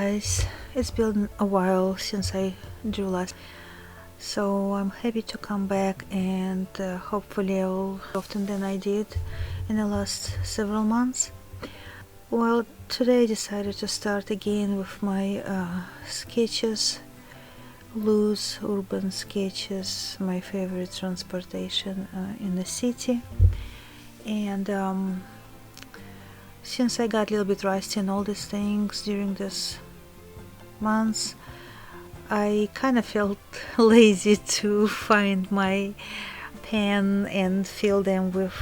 guys, it's been a while since I drew last, so I'm happy to come back and hopefully I'll often than I did in the last several months. Well, today I decided to start again with my sketches, loose urban sketches, my favorite transportation in the city. And since I got a little bit rusty in all these things during this months, I kind of felt lazy to find my pen and fill them with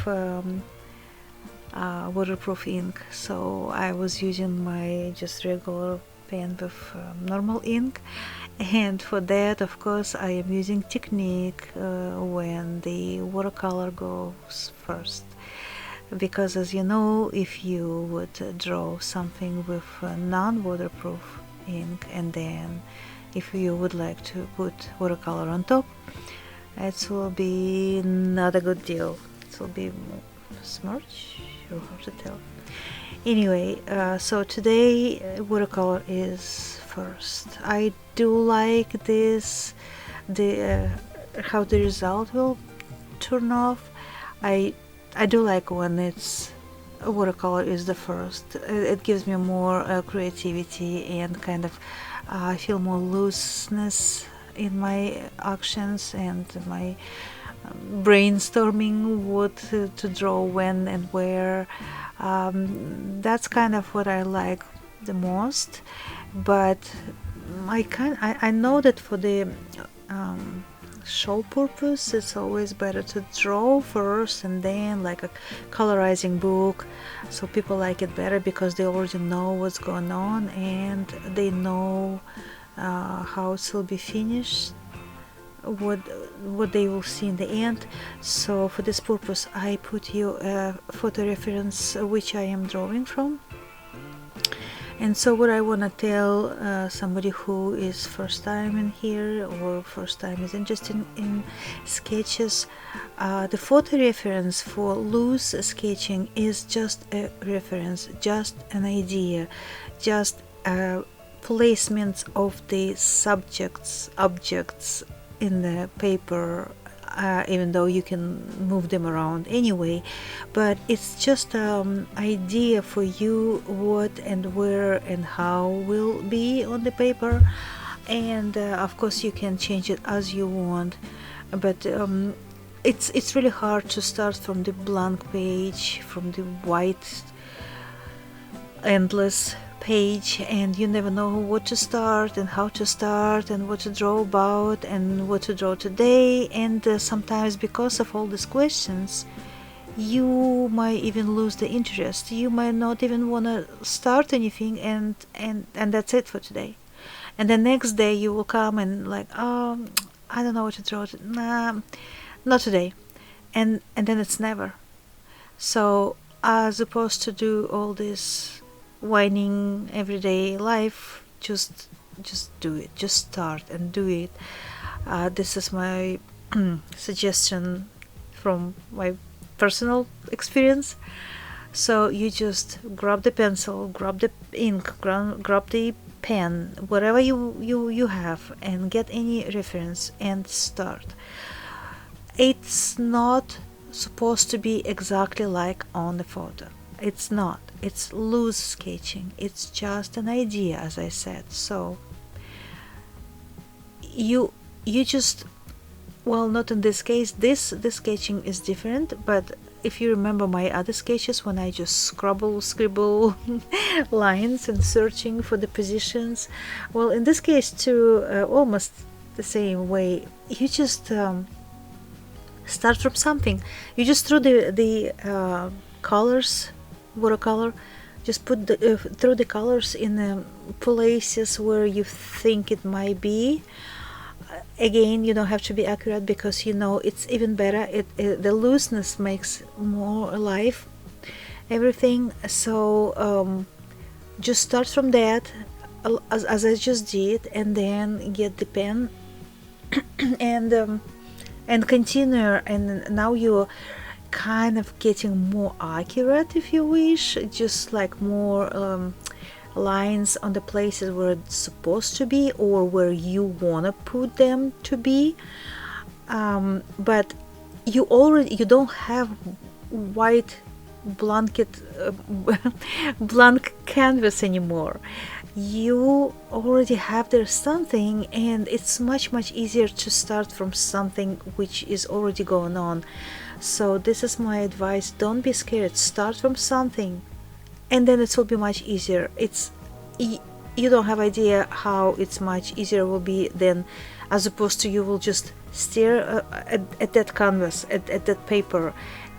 waterproof ink, so I was using my just regular pen with normal ink. And for that, of course, I am using technique when the watercolor goes first, because as you know, if you would draw something with non-waterproof ink and then if you would like to put watercolor on top, it will be not a good deal. It will be smudge or how to tell. Anyway, so today watercolor is first. I do like this, the how the result will turn off. I do like when it's watercolor is the first. It gives me more creativity and kind of I feel more looseness in my actions and my brainstorming what to draw when and where. That's kind of what I like the most. But I know that for the show purpose, it's always better to draw first and then like a colorizing book, so people like it better because they already know what's going on and they know how it will be finished, what they will see in the end. So for this purpose I put you a photo reference which I am drawing from. And so what I want to tell somebody who is first time in here or first time is interested in sketches, the photo reference for loose sketching is just a reference, just an idea, just placement of the objects in the paper, even though you can move them around anyway, but it's just idea for you what and where and how will be on the paper. And of course you can change it as you want, but it's really hard to start from the blank page, from the white endless page, and you never know what to start and how to start and what to draw about and what to draw today. And sometimes because of all these questions you might even lose the interest. You might not even want to start anything, and that's it for today. And the next day you will come and like, oh, I don't know what to draw. Nah, not today. And then it's never. So as opposed to do all this whining everyday life, just do it, just start and do it. This is my suggestion from my personal experience. So you just grab the pencil, grab the ink, grab the pen, whatever you have, and get any reference and start. It's not supposed to be exactly like on the photo. It's not. It's loose sketching. It's just an idea, as I said. So you just, well, not in this case. This sketching is different, but if you remember my other sketches when I just scribble lines and searching for the positions, well, in this case too, almost the same way. You just start from something. You just throw the colors, watercolor, just put throw the colors in places where you think it might be. Again, you don't have to be accurate because you know it's even better. The looseness makes more alive everything. So just start from that, as I just did, and then get the pen and continue. And now you're kind of getting more accurate, if you wish, just like more lines on the places where it's supposed to be or where you want to put them to be. But you don't have white blanket blank canvas anymore. You already have there something, and it's much easier to start from something which is already going on. So this is my advice: don't be scared, start from something, and then it will be much easier. You don't have idea how it's much easier will be then, as opposed to you will just stare at that canvas, at that paper,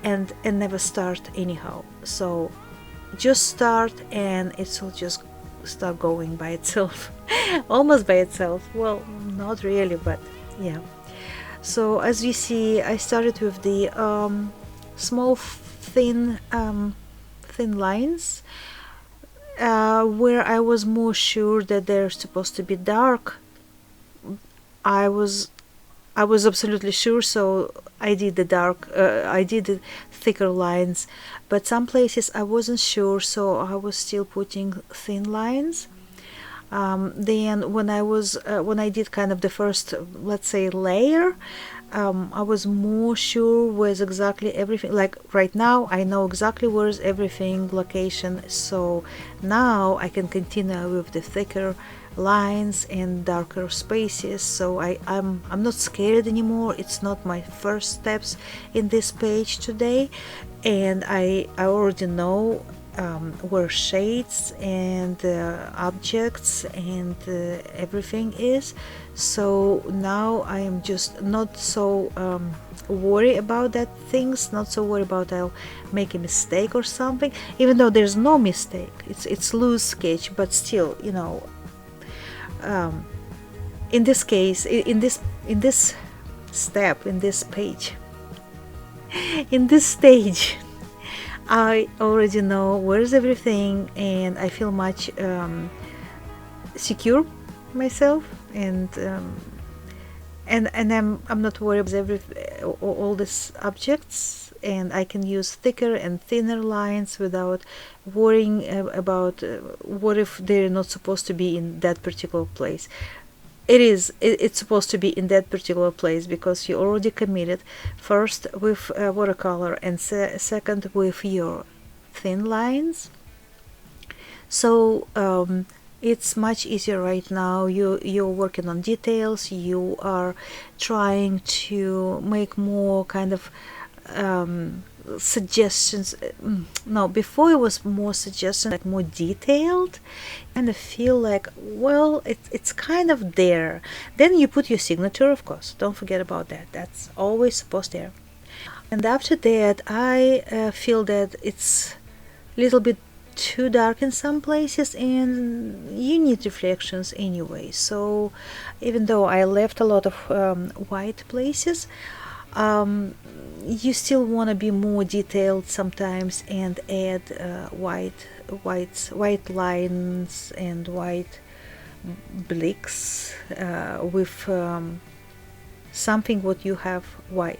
and never start anyhow. So just start, and it will just start going by itself. Almost by itself. Well, not really, but yeah. So as you see, I started with the small thin lines, where I was more sure that they're supposed to be dark. I was absolutely sure, so I did the I did the thicker lines, but some places I wasn't sure, so I was still putting thin lines. Then when I did kind of the first, let's say, layer, I was more sure with exactly everything. Like right now, I know exactly where's everything location, so now I can continue with the thicker lines and darker spaces. So I'm not scared anymore. It's not my first steps in this page today, and I already know where shades and objects and everything is. So now I am just not so worried about that things, not so worried about I'll make a mistake or something, even though there's no mistake. It's loose sketch, but still, you know, in this case, in this step, in this page, in this stage, I already know where's everything, and I feel much secure myself, and I'm not worried about all these objects, and I can use thicker and thinner lines without worrying about what if they're not supposed to be in that particular place. It's supposed to be in that particular place because you already committed, first with watercolor and second with your thin lines. So it's much easier right now. You're working on details, you are trying to make more kind of suggestions. No, before it was more suggestions, like more detailed, and I feel like, well, it's kind of there. Then you put your signature, of course, don't forget about that, that's always supposed there. And after that, I feel that it's a little bit too dark in some places, and you need reflections anyway. So even though I left a lot of white places, you still want to be more detailed sometimes and add white lines and white blicks with something what you have white.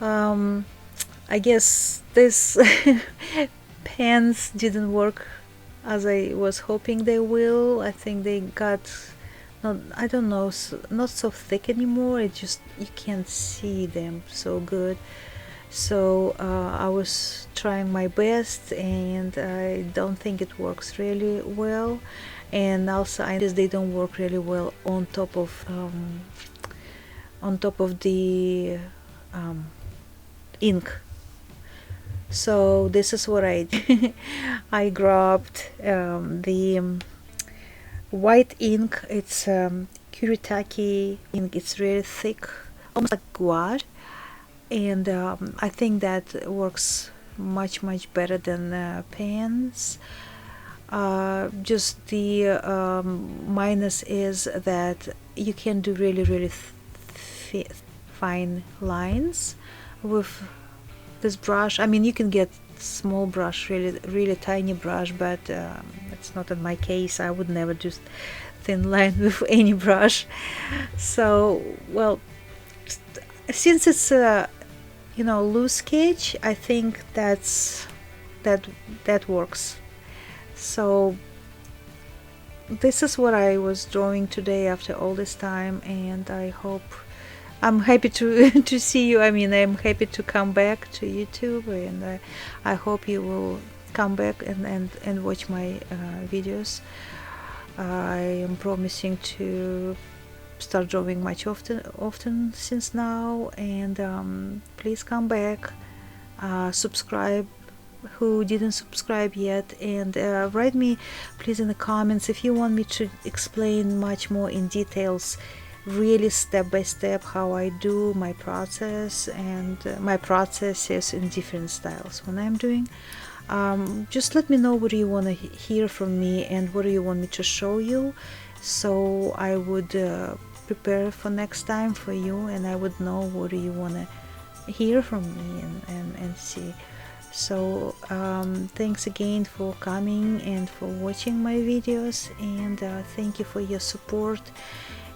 I guess this pens didn't work as I was hoping they will. I think they got not, I don't know, not so thick anymore. It just, you can't see them so good. So I was trying my best, and I don't think it works really well. And also I guess they don't work really well on top of the ink. So this is what I did. I grabbed the white ink. It's Kuretake ink. It's really thick, almost like gouache, and I think that works much better than pens. Just the minus is that you can do really fine lines with this brush. I mean, you can get small brush, really tiny brush, but it's not in my case. I would never do thin line with any brush. So, well, since it's loose sketch, I think that works. So this is what I was drawing today after all this time, and I hope I'm happy to to see you. I mean, I'm happy to come back to YouTube, and I hope you will come back and watch my videos. I am promising to start drawing much often since now, and please come back, subscribe who didn't subscribe yet, and write me please in the comments if you want me to explain much more in details, really step by step, how I do my process and my processes in different styles when I'm doing. Just let me know what do you want to hear from me and what do you want me to show you, so I would prepare for next time for you, and I would know what do you want to hear from me and see. So thanks again for coming and for watching my videos, and thank you for your support,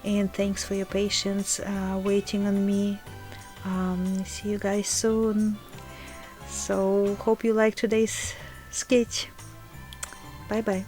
and thanks for your patience waiting on me. See you guys soon. So hope you like today's sketch. Bye bye.